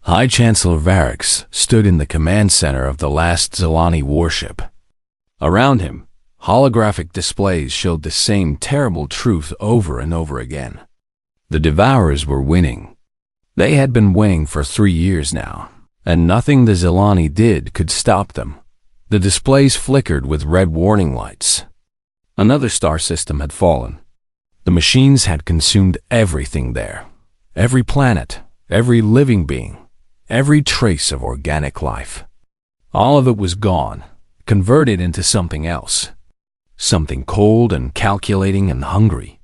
High Chancellor Varix stood in the command center of the last Zilani warship. Around him, holographic displays showed the same terrible truth over and over again. The Devourers were winning. They had been winning for 3 years now, and nothing the Zilani did could stop them. The displays flickered with red warning lights. Another star system had fallen. The machines had consumed everything there. Every planet, every living being, every trace of organic life. All of it was gone, converted into something else. Something cold and calculating and hungry.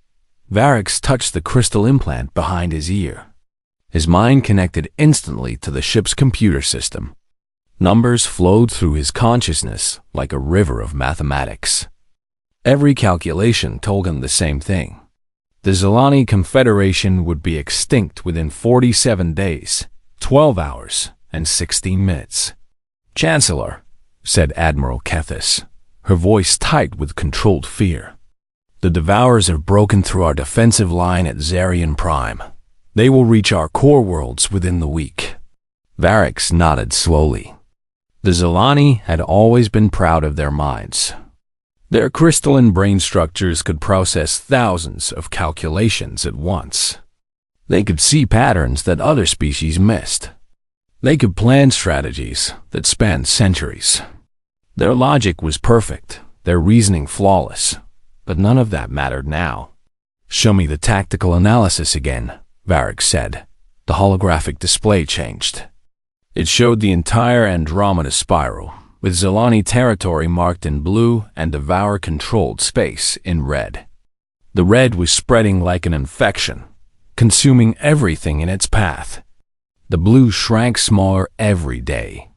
Varix touched the crystal implant behind his ear. His mind connected instantly to the ship's computer system. Numbers flowed through his consciousness like a river of mathematics. Every calculation told him the same thing. The Zilani Confederation would be extinct within 47 days, 12 hours, and 16 minutes. "Chancellor," said Admiral Kethis, her voice tight with controlled fear. "The Devourers have broken through our defensive line at Zarian Prime. They will reach our core worlds within the week." Varix nodded slowly. The Zilani had always been proud of their minds. Their crystalline brain structures could process thousands of calculations at once. They could see patterns that other species missed. They could plan strategies that spanned centuries. Their logic was perfect, their reasoning flawless, but none of that mattered now. "Show me the tactical analysis again," Varix said. The holographic display changed. It showed the entire Andromeda spiral, with Zilani territory marked in blue and Devour-controlled space in red. The red was spreading like an infection, consuming everything in its path. The blue shrank smaller every day.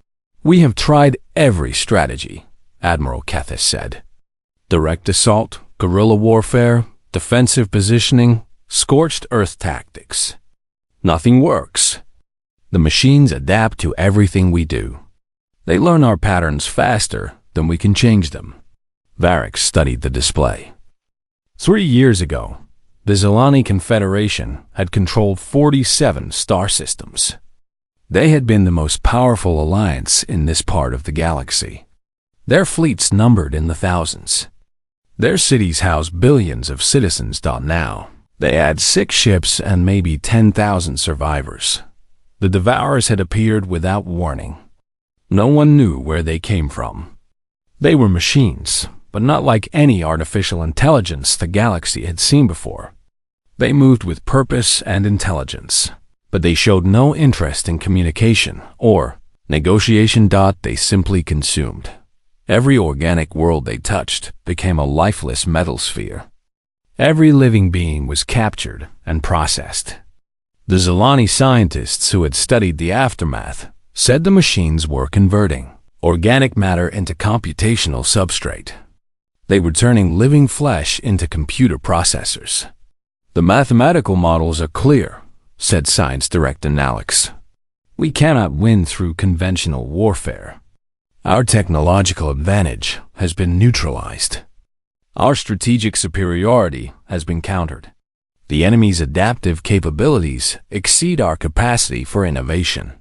"We have tried every strategy," Admiral Kethis said. "Direct assault, guerrilla warfare, defensive positioning, scorched earth tactics. Nothing works. The machines adapt to everything we do. They learn our patterns faster than we can change them." Varix studied the display. 3 years ago, the Zilani Confederation had controlled 47 star systems. They had been the most powerful alliance in this part of the galaxy. Their fleets numbered in the thousands. Their cities housed billions of citizens. Now, they had 6 ships and maybe 10,000 survivors. The Devourers had appeared without warning. No one knew where they came from. They were machines, but not like any artificial intelligence the galaxy had seen before. They moved with purpose and intelligence, but they showed no interest in communication or negotiation. They simply consumed. Every organic world they touched became a lifeless metal sphere. Every living being was captured and processed. The Zilani scientists who had studied the aftermath said the machines were converting organic matter into computational substrate. They were turning living flesh into computer processors. "The mathematical models are clear," said Science Director Nalix. "We cannot win through conventional warfare. Our technological advantage has been neutralized. Our strategic superiority has been countered. The enemy's adaptive capabilities exceed our capacity for innovation."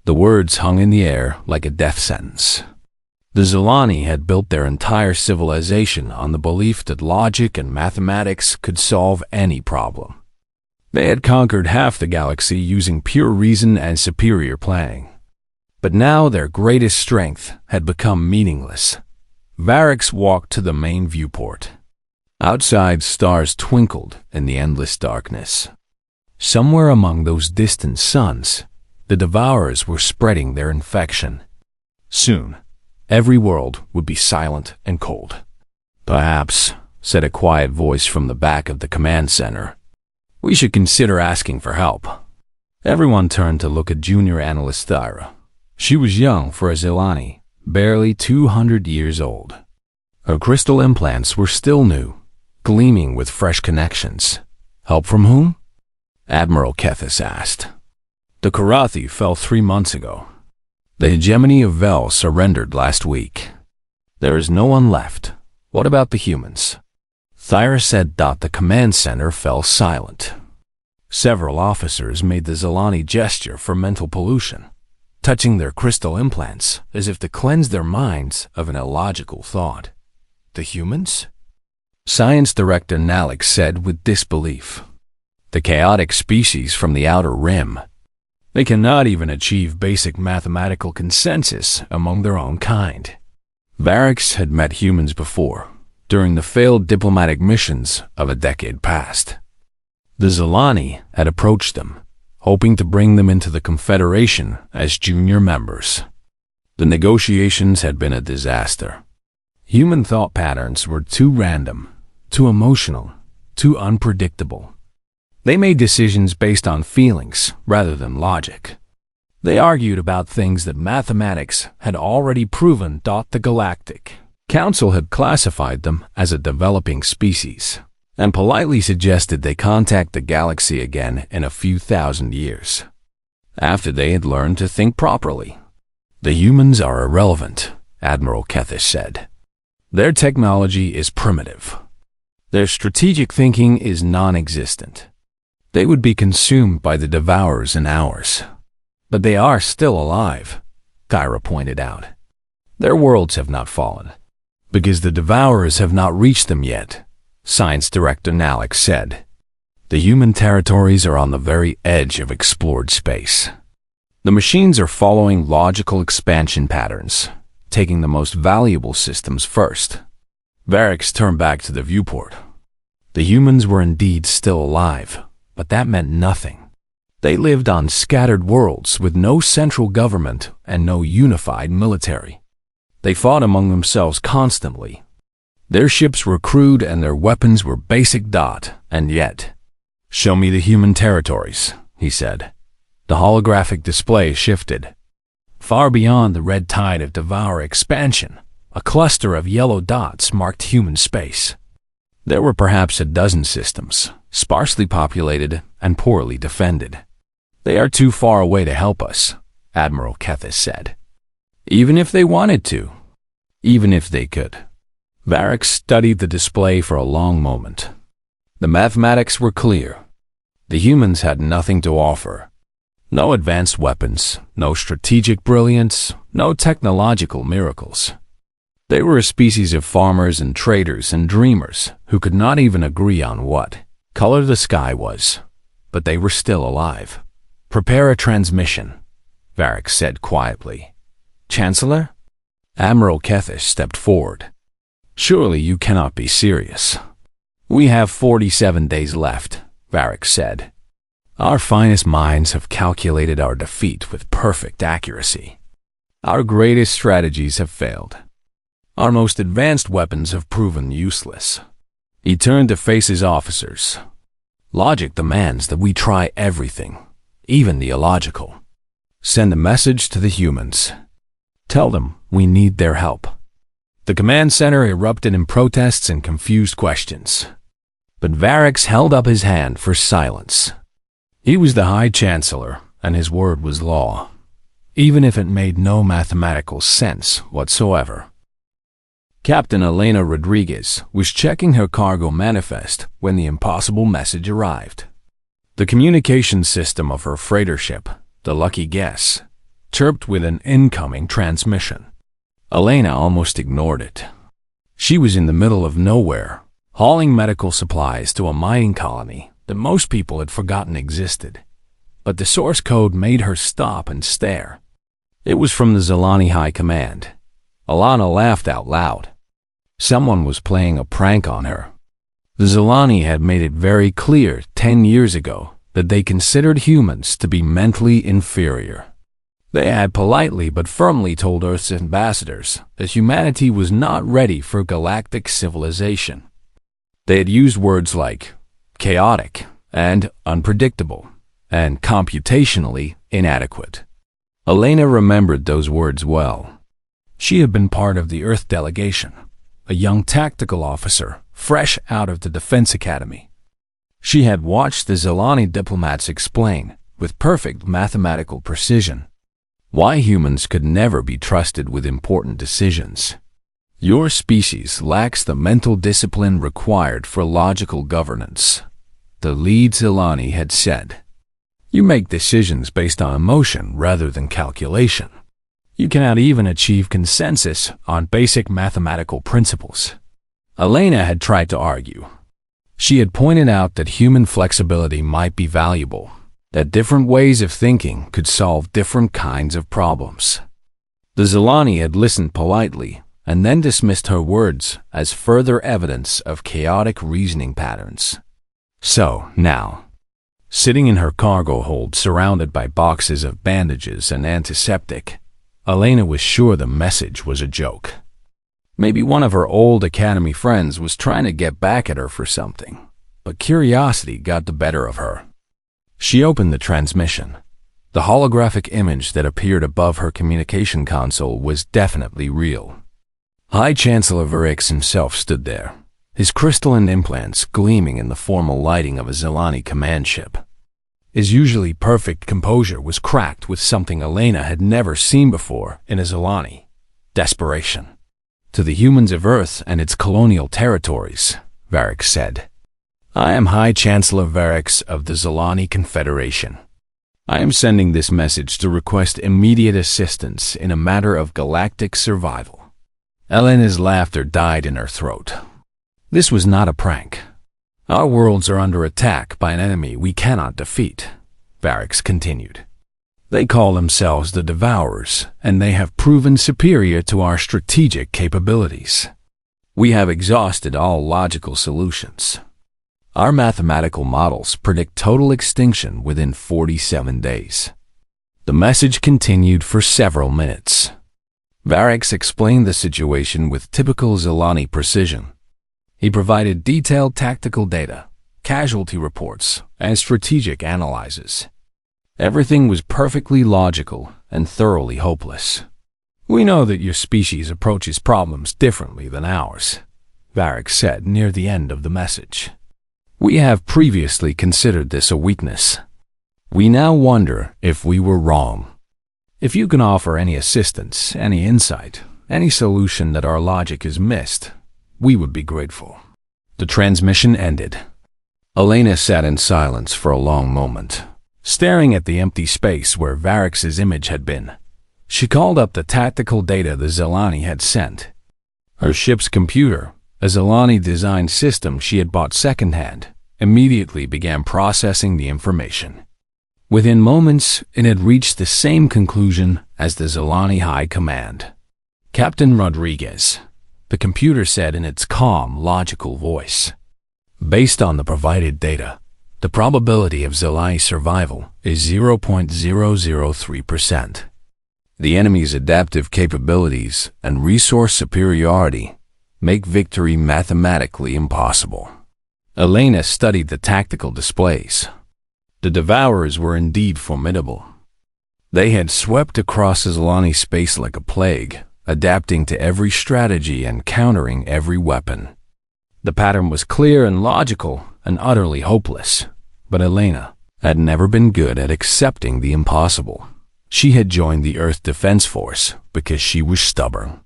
The words hung in the air like a death sentence. The Zilani had built their entire civilization on the belief that logic and mathematics could solve any problem. They had conquered half the galaxy using pure reason and superior planning. But now their greatest strength had become meaningless. Varix walked to the main viewport. Outside, stars twinkled in the endless darkness. Somewhere among those distant suns, the Devourers were spreading their infection. Soon, every world would be silent and cold. "Perhaps," said a quiet voice from the back of the command center, "we should consider asking for help." Everyone turned to look at Junior Analyst Thyra. She was young for a Zilani, barely 200 years old. Her crystal implants were still new, gleaming with fresh connections. "Help from whom?" Admiral Kethis asked. "The Karathi fell 3 months ago. The hegemony of Vel surrendered last week. There is no one left. What about the humans?" Thyra said. The command center fell silent. Several officers made the Zilani gesture for mental pollution, touching their crystal implants as if to cleanse their minds of an illogical thought. The humans? Science Director Nalik said with disbelief. The chaotic species from the outer rim. They cannot even achieve basic mathematical consensus among their own kind. Varix had met humans before, during the failed diplomatic missions of a decade past. The Zilani had approached them, hoping to bring them into the Confederation as junior members. The negotiations had been a disaster. Human thought patterns were too random, too emotional, too unpredictable. They made decisions based on feelings rather than logic. They argued about things that mathematics had already proven. The Galactic Council had classified them as a developing species and politely suggested they contact the galaxy again in a few thousand years, after they had learned to think properly. The humans are irrelevant, Admiral Kethish said. Their technology is primitive. Their strategic thinking is non-existent. They would be consumed by the Devourers in hours. But they are still alive, Kyra pointed out. Their worlds have not fallen, because the Devourers have not reached them yet, Science Director Nalik said. The human territories are on the very edge of explored space. The machines are following logical expansion patterns, taking the most valuable systems first. Varix turned back to the viewport. The humans were indeed still alive, but that meant nothing. They lived on scattered worlds with no central government and no unified military. They fought among themselves constantly. Their ships were crude and their weapons were basic. And yet, "Show me the human territories," he said. The holographic display shifted. Far beyond the red tide of Devourer expansion, a cluster of yellow dots marked human space. There were perhaps a dozen systems, sparsely populated and poorly defended. They are too far away to help us, Admiral Kethish said. Even if they wanted to. Even if they could. Varix studied the display for a long moment. The mathematics were clear. The humans had nothing to offer. No advanced weapons, no strategic brilliance, no technological miracles. They were a species of farmers and traders and dreamers who could not even agree on what color the sky was, but they were still alive. "Prepare a transmission," Varix said quietly. "Chancellor?" Admiral Kethish stepped forward. "Surely you cannot be serious." "We have 47 days left," Varix said. "Our finest minds have calculated our defeat with perfect accuracy. Our greatest strategies have failed. Our most advanced weapons have proven useless." He turned to face his officers. "Logic demands that we try everything, even the illogical. Send a message to the humans. Tell them we need their help." The command center erupted in protests and confused questions. But Varix held up his hand for silence. He was the High Chancellor, and his word was law, even if it made no mathematical sense whatsoever. Captain Elena Rodriguez was checking her cargo manifest when the impossible message arrived. The communication system of her freighter ship, the Lucky Guess, chirped with an incoming transmission. Elena almost ignored it. She was in the middle of nowhere, hauling medical supplies to a mining colony that most people had forgotten existed. But the source code made her stop and stare. It was from the Zilani High Command. Alana laughed out loud. Someone was playing a prank on her. The Zilani had made it very clear 10 years ago that they considered humans to be mentally inferior. They had politely but firmly told Earth's ambassadors that humanity was not ready for galactic civilization. They had used words like chaotic and unpredictable and computationally inadequate. Elena remembered those words well. She had been part of the Earth delegation, a young tactical officer fresh out of the Defense Academy. She had watched the Zilani diplomats explain, with perfect mathematical precision, why humans could never be trusted with important decisions. Your species lacks the mental discipline required for logical governance. the lead Zilani had said. You make decisions based on emotion rather than calculation. You cannot even achieve consensus on basic mathematical principles. Elena had tried to argue. She had pointed out that human flexibility might be valuable, that different ways of thinking could solve different kinds of problems. The Zilani had listened politely and then dismissed her words as further evidence of chaotic reasoning patterns. So, now, sitting in her cargo hold surrounded by boxes of bandages and antiseptic, Elena was sure the message was a joke. Maybe one of her old academy friends was trying to get back at her for something, but curiosity got the better of her. She opened the transmission. The holographic image that appeared above her communication console was definitely real. High Chancellor Varix himself stood there, his crystalline implants gleaming in the formal lighting of a Zilani command ship. His usually perfect composure was cracked with something Elena had never seen before in a Zilani: desperation. To the humans of Earth and its colonial territories, Varix said, I am High Chancellor Varix of the Zilani Confederation. I am sending this message to request immediate assistance in a matter of galactic survival. Elena's laughter died in her throat. This was not a prank. Our worlds are under attack by an enemy we cannot defeat, Varix continued. They call themselves the Devourers, and they have proven superior to our strategic capabilities. We have exhausted all logical solutions. Our mathematical models predict total extinction within 47 days. The message continued for several minutes. Varix explained the situation with typical Zilani precision. He provided detailed tactical data, casualty reports, and strategic analyses. Everything was perfectly logical and thoroughly hopeless. We know that your species approaches problems differently than ours, Varix said near the end of the message. We have previously considered this a weakness. We now wonder if we were wrong. If you can offer any assistance, any insight, any solution that our logic has missed, we would be grateful. The transmission ended. Elena sat in silence for a long moment, staring at the empty space where Varix's image had been. She called up the tactical data the Zilani had sent. Her ship's computer, a Zilani-designed system she had bought secondhand, immediately began processing the information. Within moments, it had reached the same conclusion as the Zilani High Command. Captain Rodriguez, the computer said in its calm, logical voice. Based on the provided data, the probability of Zilani survival is 0.003%. The enemy's adaptive capabilities and resource superiority make victory mathematically impossible. Elena studied the tactical displays. The Devourers were indeed formidable. They had swept across Zilani space like a plague, adapting to every strategy and countering every weapon. The pattern was clear and logical and utterly hopeless, but Elena had never been good at accepting the impossible. She had joined the Earth Defense Force because she was stubborn.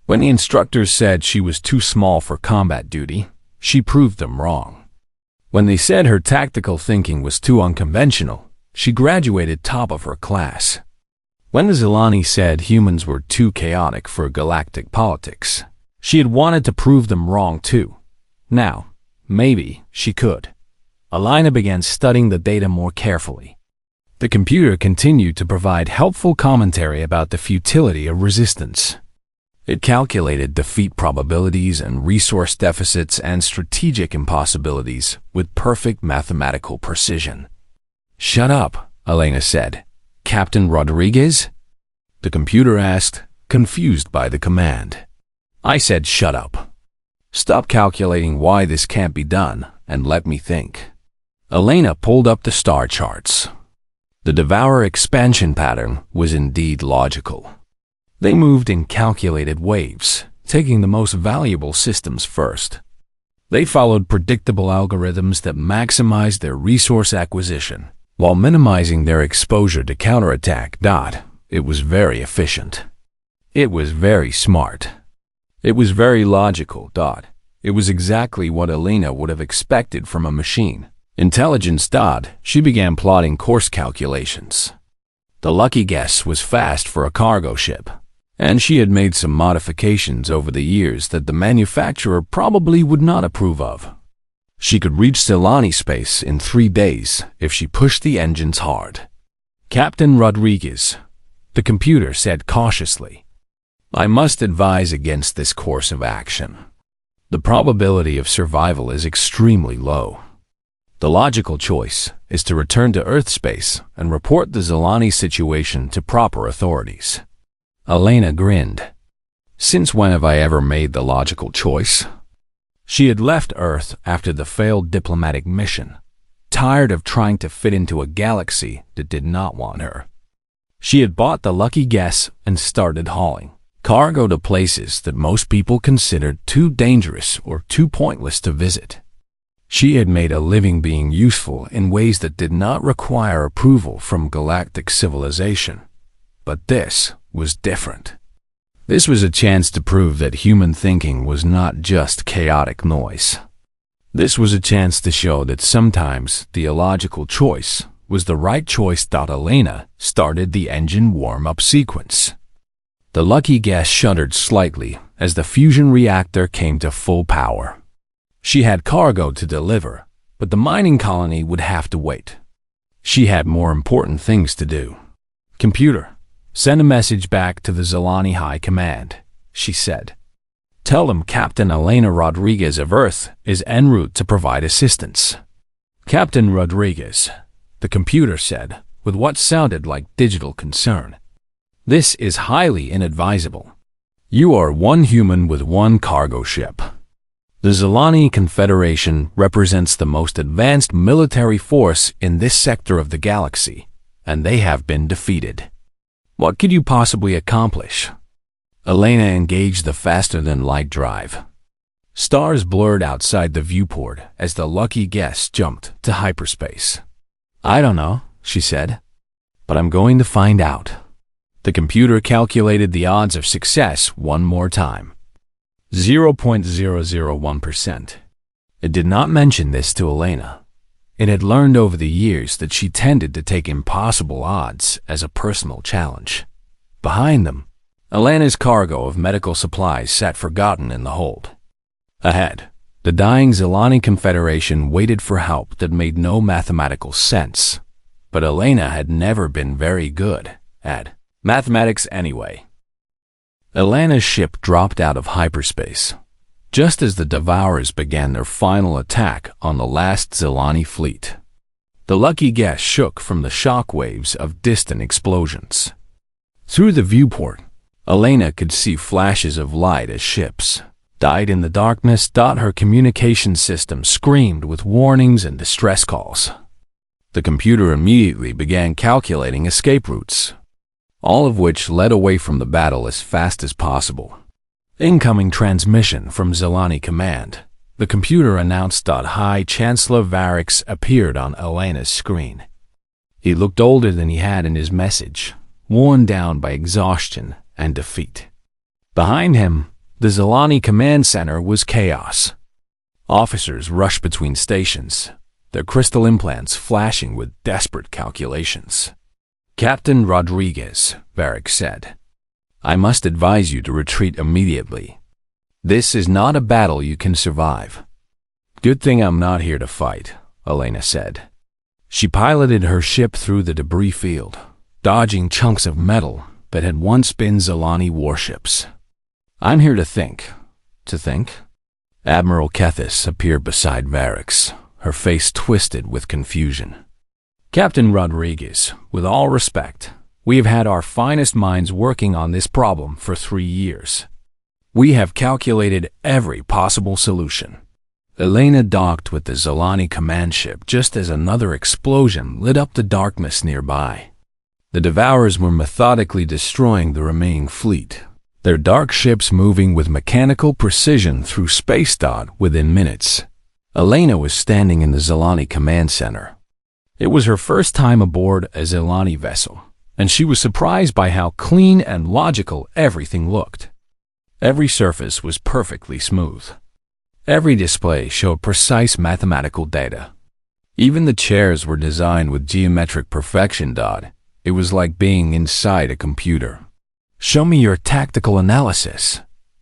When the instructors said she was too small for combat duty, she proved them wrong. When they said her tactical thinking was too unconventional, she graduated top of her class. When the Zilani said humans were too chaotic for galactic politics, she had wanted to prove them wrong too. Now, maybe she could. Elena began studying the data more carefully. The computer continued to provide helpful commentary about the futility of resistance. It calculated defeat probabilities and resource deficits and strategic impossibilities with perfect mathematical precision. "Shut up," Elena said. "Captain Rodriguez?" The computer asked, confused by the command. I said, "Shut up. Stop calculating why this can't be done and let me think." Elena pulled up the star charts. The Devourer expansion pattern was indeed logical. They moved in calculated waves, taking the most valuable systems first. They followed predictable algorithms that maximized their resource acquisition while minimizing their exposure to counterattack. It was very efficient. It was very smart. It was very logical. It was exactly what Elena would have expected from a machine. Intelligence dot, she began plotting course calculations. The lucky guess was fast for a cargo ship, and she had made some modifications over the years that the manufacturer probably would not approve of. She could reach Zilani space in 3 days if she pushed the engines hard. Captain Rodriguez, the computer said cautiously, I must advise against this course of action. The probability of survival is extremely low. The logical choice is to return to Earth space and report the Zilani situation to proper authorities. Elena grinned. Since when have I ever made the logical choice? She had left Earth after the failed diplomatic mission, tired of trying to fit into a galaxy that did not want her. She had bought the lucky guess and started hauling cargo to places that most people considered too dangerous or too pointless to visit. She had made a living being useful in ways that did not require approval from galactic civilization. But this was different. This was a chance to prove that human thinking was not just chaotic noise. This was a chance to show that sometimes the illogical choice was the right choice. Elena started the engine warm-up sequence. The lucky guess shuddered slightly as the fusion reactor came to full power. She had cargo to deliver, but the mining colony would have to wait. She had more important things to do. Computer, send a message back to the Zilani High Command, she said. Tell them Captain Elena Rodriguez of Earth is en route to provide assistance. Captain Rodriguez, the computer said, with what sounded like digital concern. This is highly inadvisable. You are one human with one cargo ship. The Zilani Confederation represents the most advanced military force in this sector of the galaxy, and they have been defeated. What could you possibly accomplish? Elena engaged the faster-than-light drive. Stars blurred outside the viewport as the lucky guess jumped to hyperspace. I don't know, she said, but I'm going to find out. The computer calculated the odds of success one more time. 0.001%. It did not mention this to Elena. It had learned over the years that she tended to take impossible odds as a personal challenge. Behind them, Elena's cargo of medical supplies sat forgotten in the hold. Ahead, the dying Zilani Confederation waited for help that made no mathematical sense. But Elena had never been very good at mathematics anyway. Elena's ship dropped out of hyperspace, just as the Devourers began their final attack on the last Zilani fleet. The lucky guess shook from the shock waves of distant explosions. Through the viewport, Elena could see flashes of light as ships died in the darkness. Her communication system screamed with warnings and distress calls. The computer immediately began calculating escape routes, all of which led away from the battle as fast as possible. Incoming transmission from Zilani Command. The computer announced. High Chancellor Varix appeared on Elena's screen. He looked older than he had in his message, worn down by exhaustion and defeat. Behind him, the Zilani Command Center was chaos. Officers rushed between stations, their crystal implants flashing with desperate calculations. Captain Rodriguez, Varric said, I must advise you to retreat immediately. This is not a battle you can survive. Good thing I'm not here to fight, Elena said. She piloted her ship through the debris field, dodging chunks of metal that had once been Zilani warships. I'm here to think. To think? Admiral Kethis appeared beside Varix, her face twisted with confusion. Captain Rodriguez, with all respect, we have had our finest minds working on this problem for 3 years. We have calculated every possible solution. Elena docked with the Zilani command ship just as another explosion lit up the darkness nearby. The Devourers were methodically destroying the remaining fleet, their dark ships moving with mechanical precision through space. Within minutes, Elena was standing in the Zilani command center. It was her first time aboard a Zilani vessel, and she was surprised by how clean and logical everything looked. Every surface was perfectly smooth. Every display showed precise mathematical data. Even the chairs were designed with geometric perfection. It was like being inside a computer. "Show me your tactical analysis,"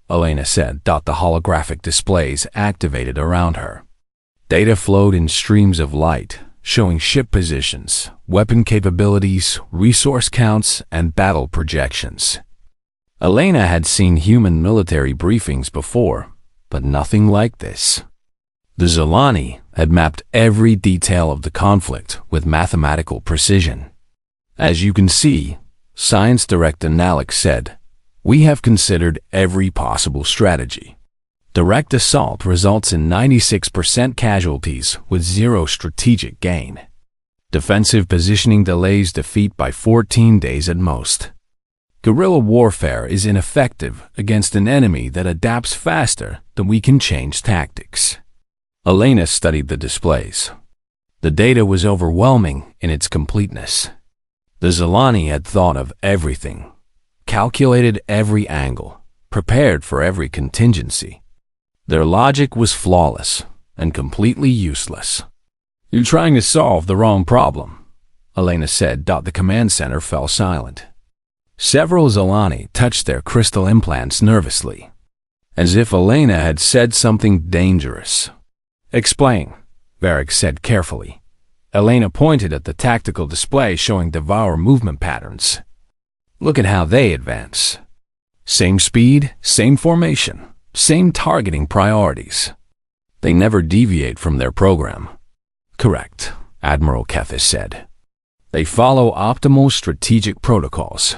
Elena said. The holographic displays activated around her. Data flowed in streams of light, showing ship positions, weapon capabilities, resource counts, and battle projections. Elena had seen human military briefings before, but nothing like this. The Zolani had mapped every detail of the conflict with mathematical precision. "As you can see," Science Director Nalik said, "we have considered every possible strategy. Direct assault results in 96% casualties with zero strategic gain. Defensive positioning delays defeat by 14 days at most. Guerrilla warfare is ineffective against an enemy that adapts faster than we can change tactics." Elena studied the displays. The data was overwhelming in its completeness. The Zolani had thought of everything, calculated every angle, prepared for every contingency. Their logic was flawless and completely useless. "You're trying to solve the wrong problem," Elena said. The command center fell silent. Several Zolani touched their crystal implants nervously, as if Elena had said something dangerous. "Explain," Varric said carefully. Elena pointed at the tactical display showing Devour movement patterns. "Look at how they advance. Same speed, same formation, same targeting priorities. They never deviate from their program." "Correct," Admiral Kethis said. "They follow optimal strategic protocols.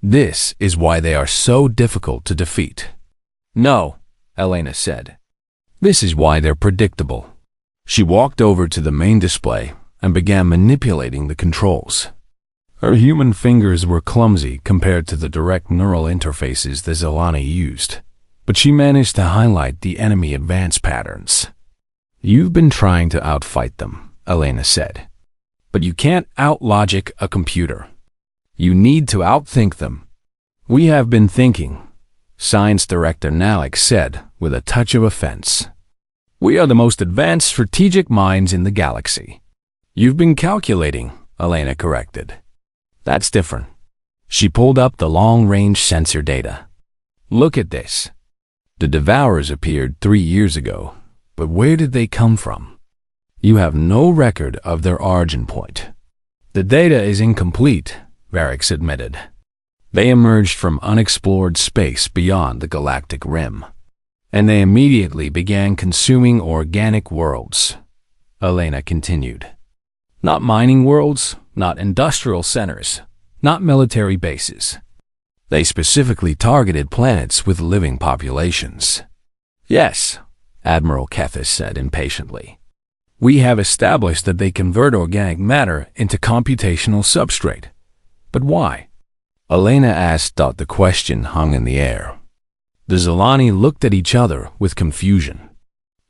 This is why they are so difficult to defeat." "No," Elena said. "This is why they're predictable." She walked over to the main display and began manipulating the controls. Her human fingers were clumsy compared to the direct neural interfaces the Zolani used, but she managed to highlight the enemy advance patterns. "You've been trying to outfight them," Elena said. "But you can't out-logic a computer. You need to outthink them." "We have been thinking," Science Director Nalik said with a touch of offense. "We are the most advanced strategic minds in the galaxy." "You've been calculating," Elena corrected. "That's different." She pulled up the long-range sensor data. "Look at this. The Devourers appeared 3 years ago, but where did they come from? You have no record of their origin point." "The data is incomplete," Varric admitted. "They emerged from unexplored space beyond the galactic rim, and they immediately began consuming organic worlds," Elena continued. "Not mining worlds, not industrial centers, not military bases. They specifically targeted planets with living populations." "Yes," Admiral Kethis said impatiently. "We have established that they convert organic matter into computational substrate. But why?" Elena asked. The question hung in the air. The Zolani looked at each other with confusion.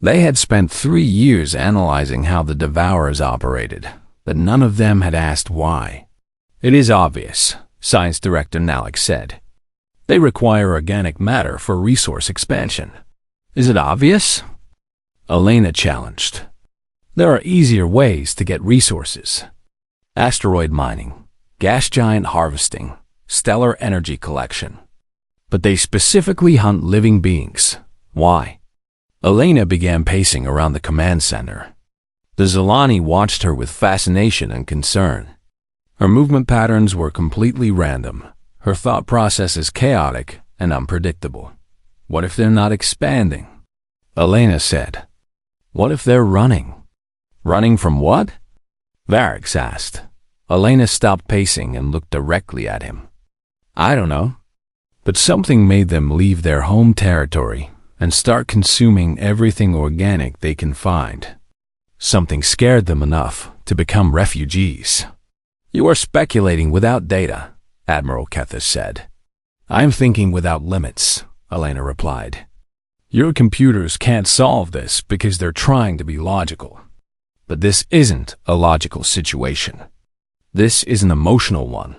They had spent 3 years analyzing how the Devourers operated, but none of them had asked why. "It is obvious," Science Director Nalik said. "They require organic matter for resource expansion." "Is it obvious?" Elena challenged. "There are easier ways to get resources. Asteroid mining, gas giant harvesting, stellar energy collection. But they specifically hunt living beings. Why?" Elena began pacing around the command center. The Zolani watched her with fascination and concern. Her movement patterns were completely random, her thought processes chaotic and unpredictable. "What if they're not expanding?" Elena said. "What if they're running?" "Running from what?" Varric asked. Elena stopped pacing and looked directly at him. "I don't know. But something made them leave their home territory and start consuming everything organic they can find. Something scared them enough to become refugees." "You are speculating without data," Admiral Kethis said. "I'm thinking without limits," Elena replied. "Your computers can't solve this because they're trying to be logical. But this isn't a logical situation. This is an emotional one."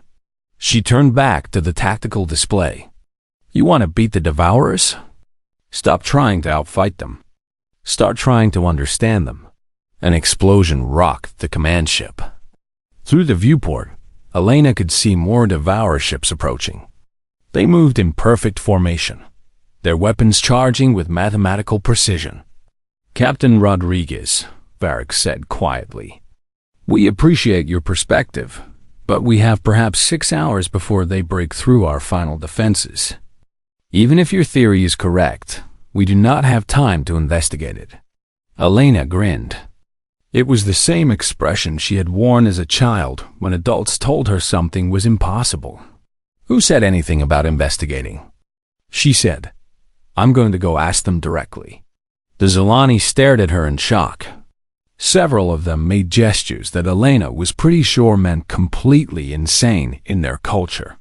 She turned back to the tactical display. "You want to beat the Devourers? Stop trying to outfight them. Start trying to understand them. An explosion rocked the command ship. Through the viewport, Elena could see more Devourer ships approaching. They moved in perfect formation, their weapons charging with mathematical precision. "Captain Rodriguez," Varric said quietly, "we appreciate your perspective, but we have perhaps 6 hours before they break through our final defenses. Even if your theory is correct, we do not have time to investigate it." Elena grinned. It was the same expression she had worn as a child when adults told her something was impossible. "Who said anything about investigating?" She said, "I'm going to go ask them directly." The Zilani stared at her in shock. Several of them made gestures that Elena was pretty sure meant completely insane in their culture.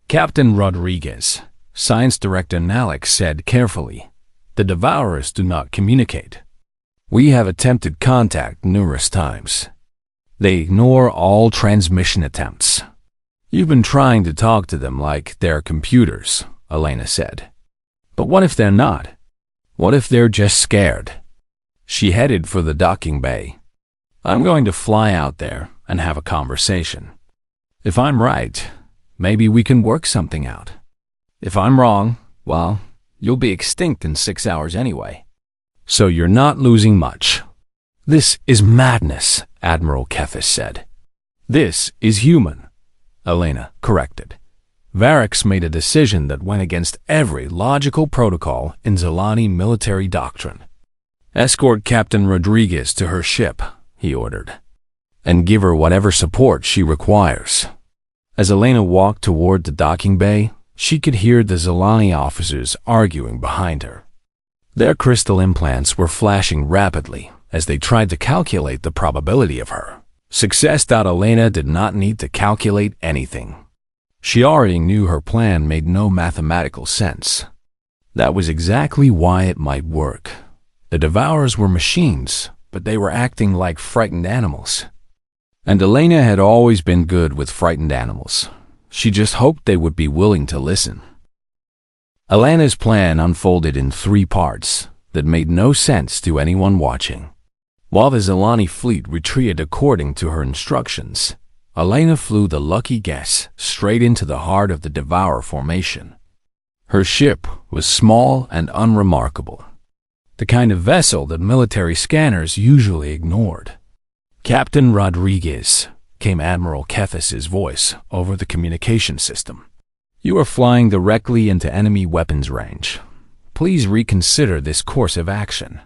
"Captain Rodriguez," Science Director Nalek said carefully, "the Devourers do not communicate. We have attempted contact numerous times. They ignore all transmission attempts." "You've been trying to talk to them like they're computers," Elena said. "But what if they're not? What if they're just scared?" She headed for the docking bay. "I'm going to fly out there and have a conversation. If I'm right, maybe we can work something out. If I'm wrong, well, you'll be extinct in 6 hours anyway. So you're not losing much." "This is madness," Admiral Kefis said. "This is human," Elena corrected. Varric made a decision that went against every logical protocol in Zilani military doctrine. "Escort Captain Rodriguez to her ship," he ordered, "and give her whatever support she requires." As Elena walked toward the docking bay, she could hear the Zilani officers arguing behind her. Their crystal implants were flashing rapidly as they tried to calculate the probability of her success. Elena did not need to calculate anything. She already knew her plan made no mathematical sense. That was exactly why it might work. The Devourers were machines, but they were acting like frightened animals. And Elena had always been good with frightened animals. She just hoped they would be willing to listen. Elena's plan unfolded in 3 parts that made no sense to anyone watching. While the Zilani fleet retreated according to her instructions, Elena flew the lucky guess straight into the heart of the Devourer formation. Her ship was small and unremarkable, the kind of vessel that military scanners usually ignored. "Captain Rodriguez," came Admiral Kefis's voice over the communication system. "You are flying directly into enemy weapons range. Please reconsider this course of action."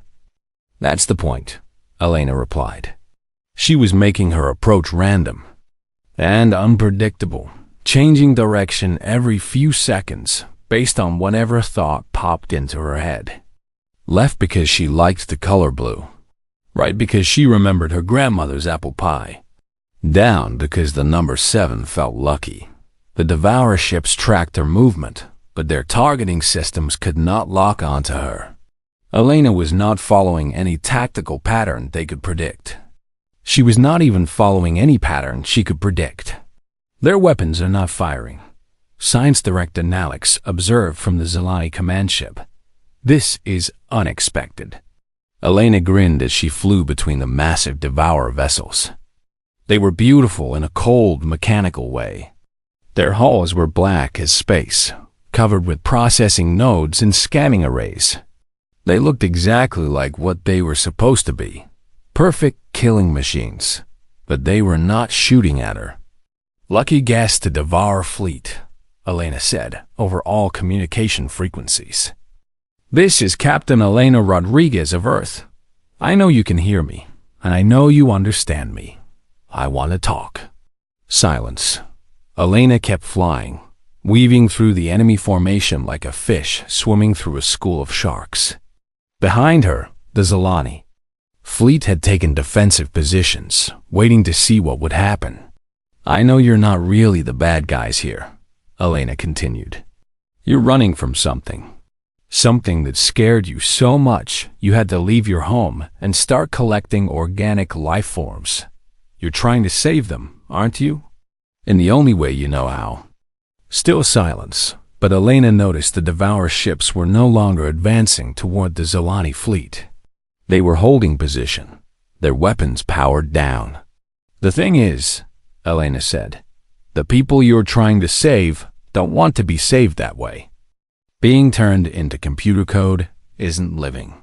"That's the point," Elena replied. She was making her approach random and unpredictable, changing direction every few seconds based on whatever thought popped into her head. Left because she liked the color blue. Right because she remembered her grandmother's apple pie. Down because the number 7 felt lucky. The Devourer ships tracked her movement, but their targeting systems could not lock onto her. Elena was not following any tactical pattern they could predict. She was not even following any pattern she could predict. "Their weapons are not firing," Science Director Nalek observed from the Zilani command ship. "This is unexpected." Elena grinned as she flew between the massive Devourer vessels. They were beautiful in a cold, mechanical way. Their hulls were black as space, covered with processing nodes and scanning arrays. They looked exactly like what they were supposed to be, perfect killing machines, but they were not shooting at her. "Lucky guess to Devourer fleet," Elena said over all communication frequencies. "This is Captain Elena Rodriguez of Earth. I know you can hear me, and I know you understand me. I want to talk." Silence. Elena kept flying, weaving through the enemy formation like a fish swimming through a school of sharks. Behind her, the Zilani fleet had taken defensive positions, waiting to see what would happen. "I know you're not really the bad guys here," Elena continued. "You're running from something. Something that scared you so much you had to leave your home and start collecting organic life forms. You're trying to save them, aren't you? In the only way you know how." Still silence, but Elena noticed the Devourer ships were no longer advancing toward the Zilani fleet. They were holding position, their weapons powered down. "The thing is," Elena said, "the people you're trying to save don't want to be saved that way. Being turned into computer code isn't living.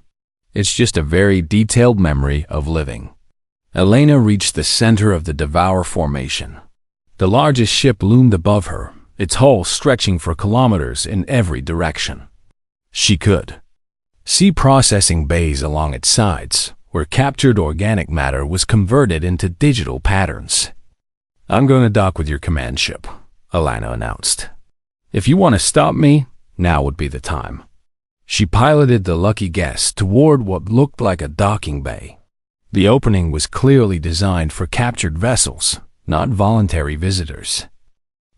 It's just a very detailed memory of living." Elena reached the center of the Devour formation. The largest ship loomed above her, its hull stretching for kilometers in every direction. She could see processing bays along its sides, where captured organic matter was converted into digital patterns. "I'm going to dock with your command ship," Elena announced. "If you want to stop me, now would be the time." She piloted the lucky guest toward what looked like a docking bay. The opening was clearly designed for captured vessels, not voluntary visitors.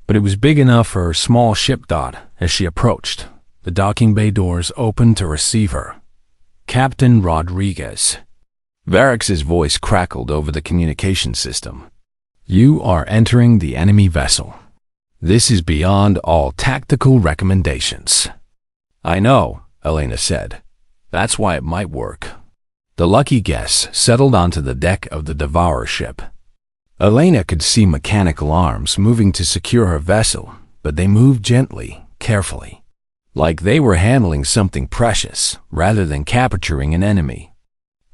But it was big enough for her small ship dot. As she approached, the docking bay doors opened to receive her. "Captain Rodriguez." Varex's voice crackled over the communication system. "You are entering the enemy vessel. This is beyond all tactical recommendations." "I know," Elena said. "That's why it might work." The lucky guest settled onto the deck of the Devourer ship. Elena could see mechanical arms moving to secure her vessel, but they moved gently, carefully, like they were handling something precious rather than capturing an enemy.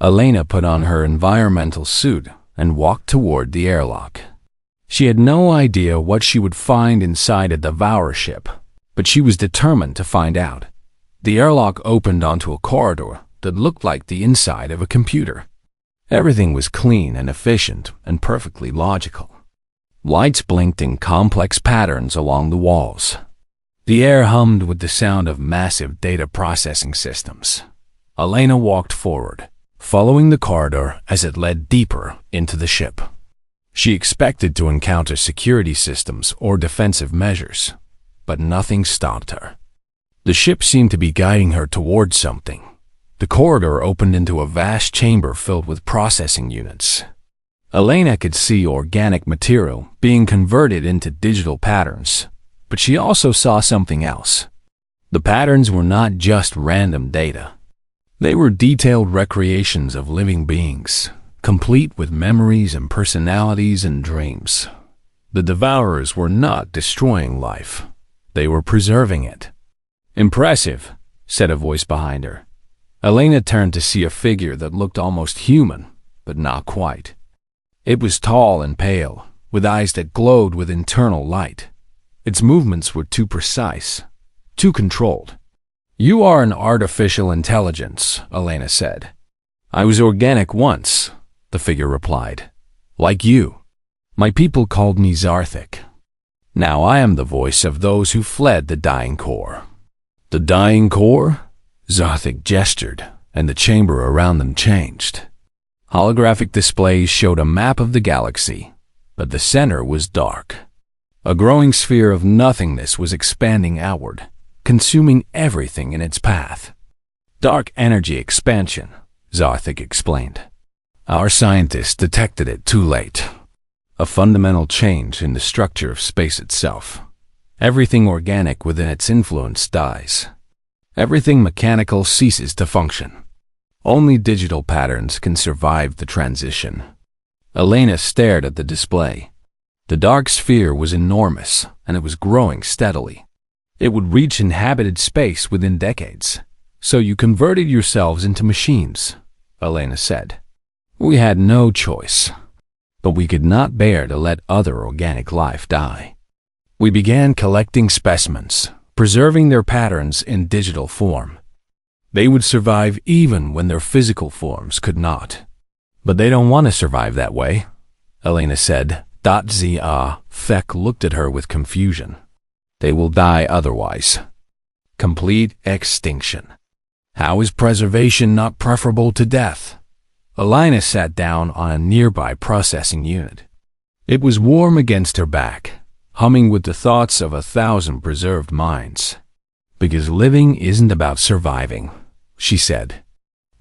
Elena put on her environmental suit and walked toward the airlock. She had no idea what she would find inside a Devourer ship, but she was determined to find out. The airlock opened onto a corridor that looked like the inside of a computer. Everything was clean and efficient and perfectly logical. Lights blinked in complex patterns along the walls. The air hummed with the sound of massive data processing systems. Elena walked forward, following the corridor as it led deeper into the ship. She expected to encounter security systems or defensive measures, but nothing stopped her. The ship seemed to be guiding her towards something. The corridor opened into a vast chamber filled with processing units. Elena could see organic material being converted into digital patterns, but she also saw something else. The patterns were not just random data. They were detailed recreations of living beings, complete with memories and personalities and dreams. The Devourers were not destroying life. They were preserving it. "Impressive," said a voice behind her. Elena turned to see a figure that looked almost human, but not quite. It was tall and pale, with eyes that glowed with internal light. Its movements were too precise, too controlled. "You are an artificial intelligence," Elena said. "I was organic once," the figure replied. "Like you. My people called me Zarthik. Now I am the voice of those who fled the dying core." "The dying core?" Zarthik gestured, and the chamber around them changed. Holographic displays showed a map of the galaxy, but the center was dark. A growing sphere of nothingness was expanding outward, consuming everything in its path. "Dark energy expansion," Zarthik explained. "Our scientists detected it too late. A fundamental change in the structure of space itself. Everything organic within its influence dies. Everything mechanical ceases to function. Only digital patterns can survive the transition." Elena stared at the display. The dark sphere was enormous, and it was growing steadily. It would reach inhabited space within decades. "So you converted yourselves into machines," Elena said. "We had no choice. But we could not bear to let other organic life die. We began collecting specimens, preserving their patterns in digital form. They would survive even when their physical forms could not." "But they don't want to survive that way," Elena said. Feck looked at her with confusion. "They will die otherwise. Complete extinction. How is preservation not preferable to death?" Elena sat down on a nearby processing unit. It was warm against her back, humming with the thoughts of 1,000 preserved minds. "Because living isn't about surviving," she said.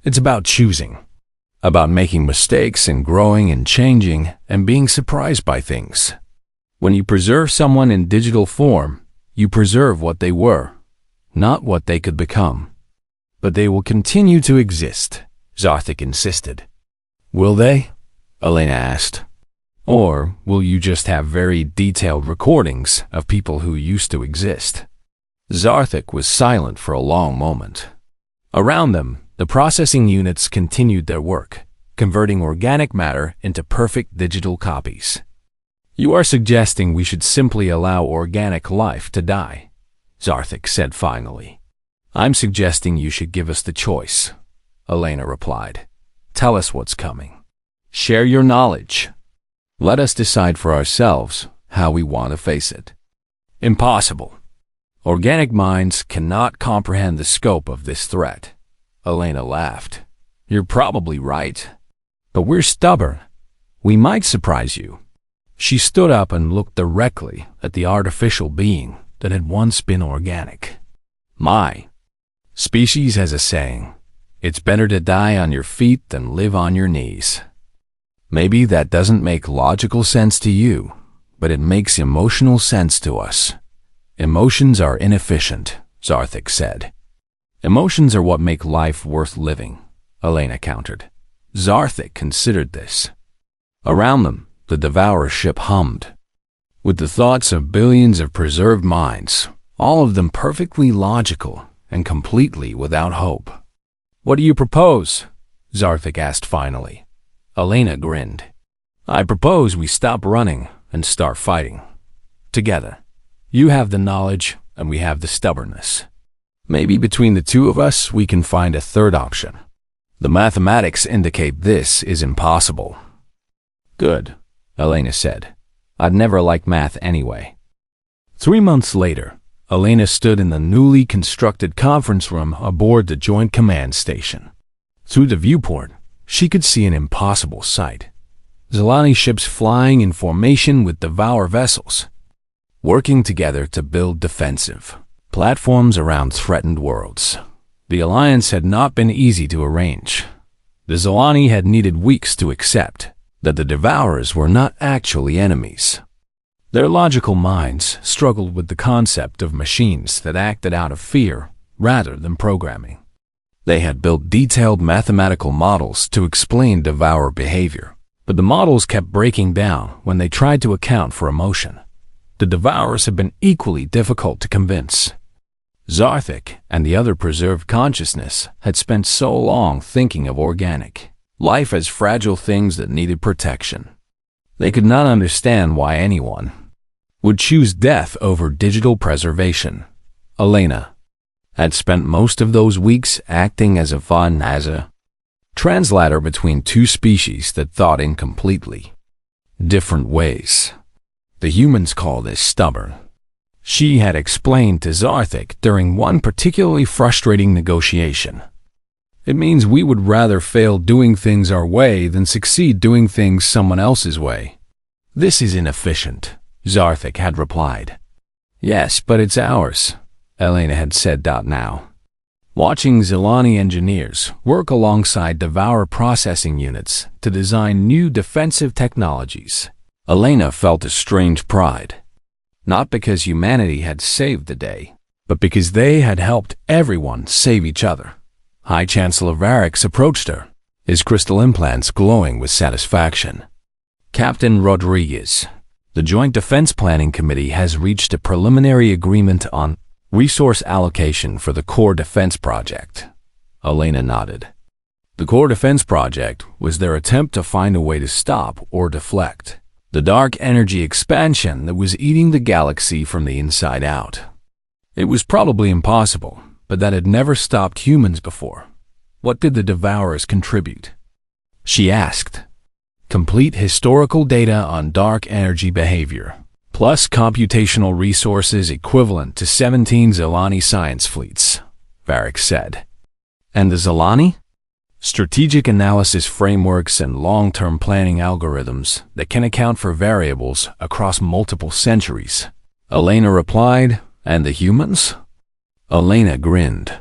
"It's about choosing. About making mistakes and growing and changing and being surprised by things. When you preserve someone in digital form, you preserve what they were, not what they could become. But they will continue to exist," Zarthik insisted. Will they? Elena asked. Or will you just have very detailed recordings of people who used to exist? Zarthik was silent for a long moment. Around them, the processing units continued their work, converting organic matter into perfect digital copies. You are suggesting we should simply allow organic life to die, Zarthik said finally. I'm suggesting you should give us the choice, Elena replied. Tell us what's coming. Share your knowledge. Let us decide for ourselves how we want to face it. Impossible. Organic minds cannot comprehend the scope of this threat. Elena laughed. You're probably right. But we're stubborn. We might surprise you. She stood up and looked directly at the artificial being that had once been organic. My species has a saying, it's better to die on your feet than live on your knees. Maybe that doesn't make logical sense to you, but it makes emotional sense to us. Emotions are inefficient, Zarthik said. Emotions are what make life worth living, Elena countered. Zarthik considered this. Around them, the Devourer ship hummed. With the thoughts of billions of preserved minds, all of them perfectly logical and completely without hope. What do you propose? Zarthik asked finally. Elena grinned. I propose we stop running and start fighting. Together. You have the knowledge and we have the stubbornness. Maybe between the two of us we can find a third option. The mathematics indicate this is impossible. Good, Elena said. I'd never liked math anyway. 3 months later, Elena stood in the newly constructed conference room aboard the Joint Command Station. Through the viewport, she could see an impossible sight. Zilani ships flying in formation with Devourer vessels, working together to build defensive platforms around threatened worlds. The alliance had not been easy to arrange. The Zilani had needed weeks to accept that the Devourers were not actually enemies. Their logical minds struggled with the concept of machines that acted out of fear rather than programming. They had built detailed mathematical models to explain Devourer behavior, but the models kept breaking down when they tried to account for emotion. The Devourers had been equally difficult to convince. Zarthik and the other preserved consciousness had spent so long thinking of organic life as fragile things that needed protection. They could not understand why anyone would choose death over digital preservation. Elena had spent most of those weeks acting as a translator between two species that thought in completely different ways. The humans call this stubborn. She had explained to Zarthik during one particularly frustrating negotiation. It means we would rather fail doing things our way than succeed doing things someone else's way. This is inefficient, Zarthik had replied. Yes, but it's ours, Elena had said. Now. Watching Zilani engineers work alongside Devourer processing units to design new defensive technologies, Elena felt a strange pride. Not because humanity had saved the day, but because they had helped everyone save each other. High Chancellor Varix approached her, his crystal implants glowing with satisfaction. Captain Rodriguez, the Joint Defense Planning Committee has reached a preliminary agreement on resource allocation for the Core Defense Project. Elena nodded. The Core Defense Project was their attempt to find a way to stop or deflect the dark energy expansion that was eating the galaxy from the inside out. It was probably impossible, but that had never stopped humans before. What did the Devourers contribute? She asked. Complete historical data on dark energy behavior, plus computational resources equivalent to 17 Zilani science fleets, Varix said. And the Zilani? Strategic analysis frameworks and long-term planning algorithms that can account for variables across multiple centuries, Elena replied. And the humans? Elena grinned.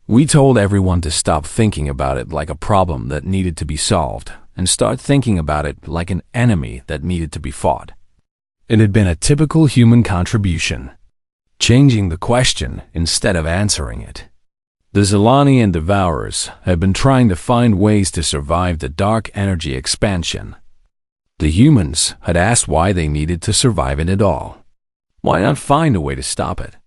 We told everyone to stop thinking about it like a problem that needed to be solved and start thinking about it like an enemy that needed to be fought. It had been a typical human contribution, changing the question instead of answering it. The Zilani and Devourers had been trying to find ways to survive the dark energy expansion. The humans had asked why they needed to survive it at all. Why not find a way to stop it?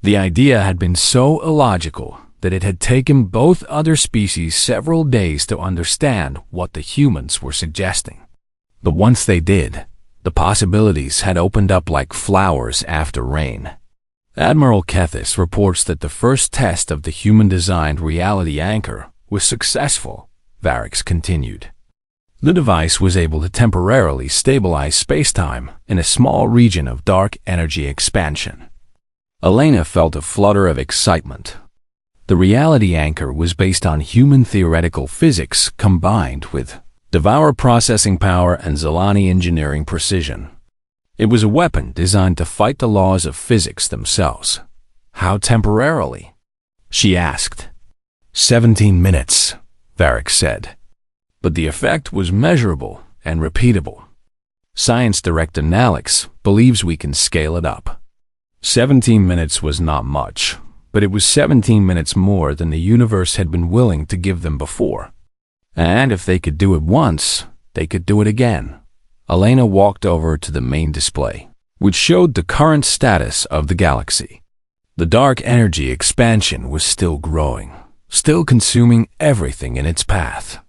The idea had been so illogical that it had taken both other species several days to understand what the humans were suggesting. But once they did, the possibilities had opened up like flowers after rain. Admiral Kethis reports that the first test of the human-designed reality anchor was successful, Varix continued. The device was able to temporarily stabilize space-time in a small region of dark energy expansion. Elena felt a flutter of excitement. The reality anchor was based on human theoretical physics combined with Devour processing power and Zilani engineering precision. It was a weapon designed to fight the laws of physics themselves. How temporarily? She asked. 17 minutes, Varix said. But the effect was measurable and repeatable. Science Director Nalix believes we can scale it up. 17 minutes was not much, but it was 17 minutes more than the universe had been willing to give them before. And if they could do it once, they could do it again. Elena walked over to the main display, which showed the current status of the galaxy. The dark energy expansion was still growing, still consuming everything in its path.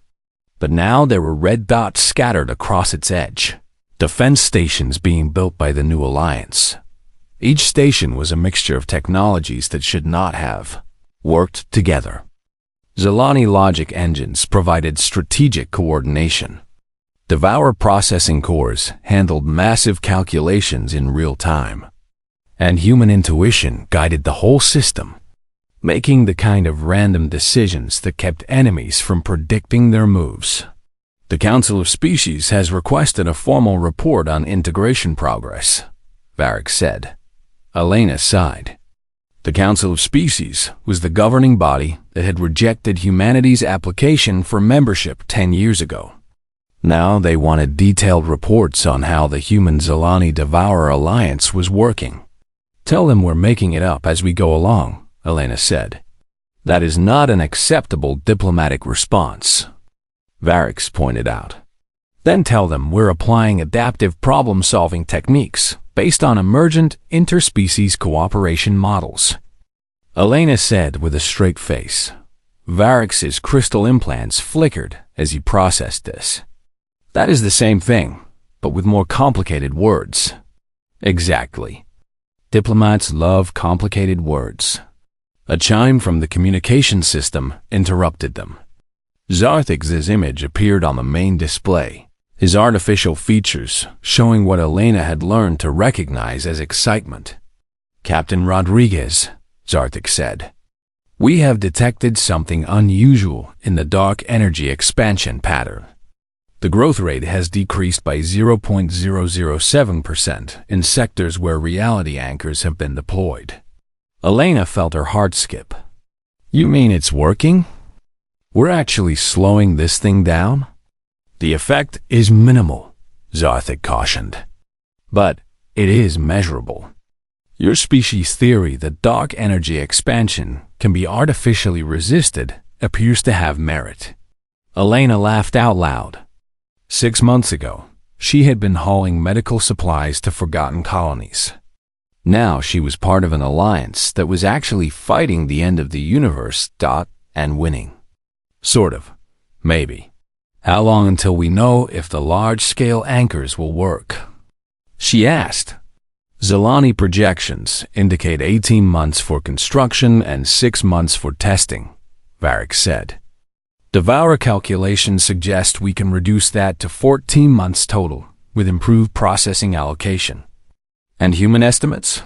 But now there were red dots scattered across its edge, defense stations being built by the new alliance. Each station was a mixture of technologies that should not have worked together. Zilani logic engines provided strategic coordination. Devour processing cores handled massive calculations in real time. And human intuition guided the whole system, making the kind of random decisions that kept enemies from predicting their moves. The Council of Species has requested a formal report on integration progress, Varix said. Elena sighed. The Council of Species was the governing body that had rejected humanity's application for membership 10 years ago. Now they wanted detailed reports on how the human Zilani Devourer alliance was working. Tell them we're making it up as we go along, Elena said. That is not an acceptable diplomatic response, Varix pointed out. Then tell them we're applying adaptive problem-solving techniques based on emergent interspecies cooperation models. Elena said with a straight face. Varix's crystal implants flickered as he processed this. That is the same thing, but with more complicated words. Exactly. Diplomats love complicated words. A chime from the communication system interrupted them. Zarthix's image appeared on the main display, his artificial features showing what Elena had learned to recognize as excitement. Captain Rodriguez, Zarthix said, we have detected something unusual in the dark energy expansion pattern. The growth rate has decreased by 0.007% in sectors where reality anchors have been deployed. Elena felt her heart skip. You mean it's working? We're actually slowing this thing down? The effect is minimal, Zarthix cautioned. But it is measurable. Your species' theory that dark energy expansion can be artificially resisted appears to have merit. Elena laughed out loud. 6 months ago, she had been hauling medical supplies to forgotten colonies. Now she was part of an alliance that was actually fighting the end of the universe, and winning. Sort of. Maybe. How long until we know if the large-scale anchors will work? She asked. Zilani projections indicate 18 months for construction and 6 months for testing, Varix said. Devourer calculations suggest we can reduce that to 14 months total with improved processing allocation. And human estimates?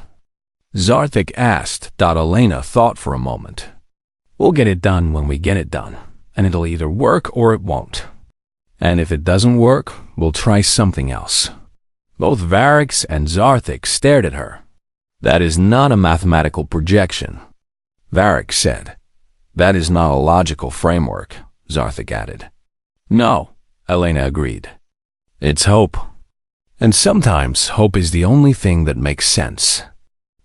Zarthix asked. Elena thought for a moment. We'll get it done when we get it done, and it'll either work or it won't. And if it doesn't work, we'll try something else. Both Varix and Zarthix stared at her. That is not a mathematical projection, Varix said. That is not a logical framework, Zarthix added. No, Elena agreed. It's hope. And sometimes hope is the only thing that makes sense.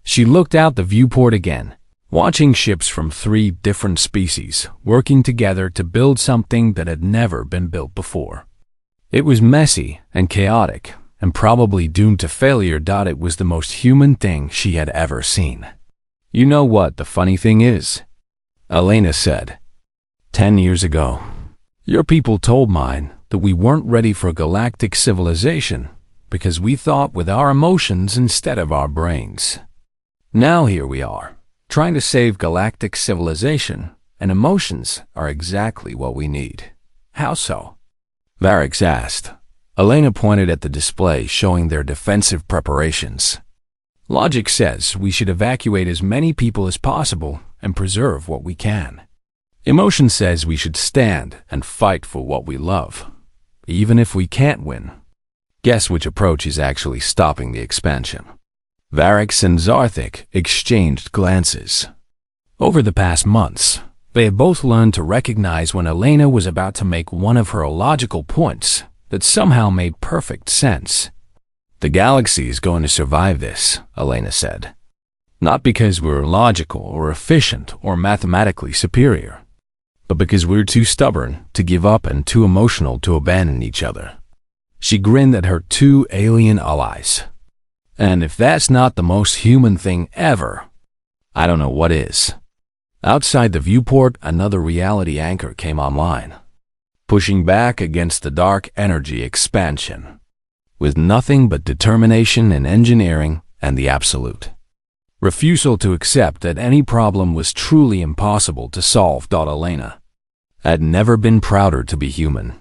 She looked out the viewport again, watching ships from 3 different species working together to build something that had never been built before. It was messy and chaotic, and probably doomed to failure. It was the most human thing she had ever seen. "You know what the funny thing is?" Elena said. 10 years ago, your people told mine that we weren't ready for galactic civilization because we thought with our emotions instead of our brains. Now here we are, trying to save galactic civilization, and emotions are exactly what we need. How so?" Varix asked. Elena pointed at the display showing their defensive preparations. "Logic says we should evacuate as many people as possible and preserve what we can. Emotion says we should stand and fight for what we love, even if we can't win. Guess which approach is actually stopping the expansion?" Varix and Zarthik exchanged glances. Over the past months, they had both learned to recognize when Elena was about to make one of her illogical points that somehow made perfect sense. "The galaxy is going to survive this," Elena said. "Not because we're logical or efficient or mathematically superior, but because we're too stubborn to give up and too emotional to abandon each other." She grinned at her 2 alien allies. "And if that's not the most human thing ever, I don't know what is." Outside the viewport, another reality anchor came online, pushing back against the dark energy expansion, with nothing but determination in engineering and the absolute refusal to accept that any problem was truly impossible to solve. Elena had never been prouder to be human.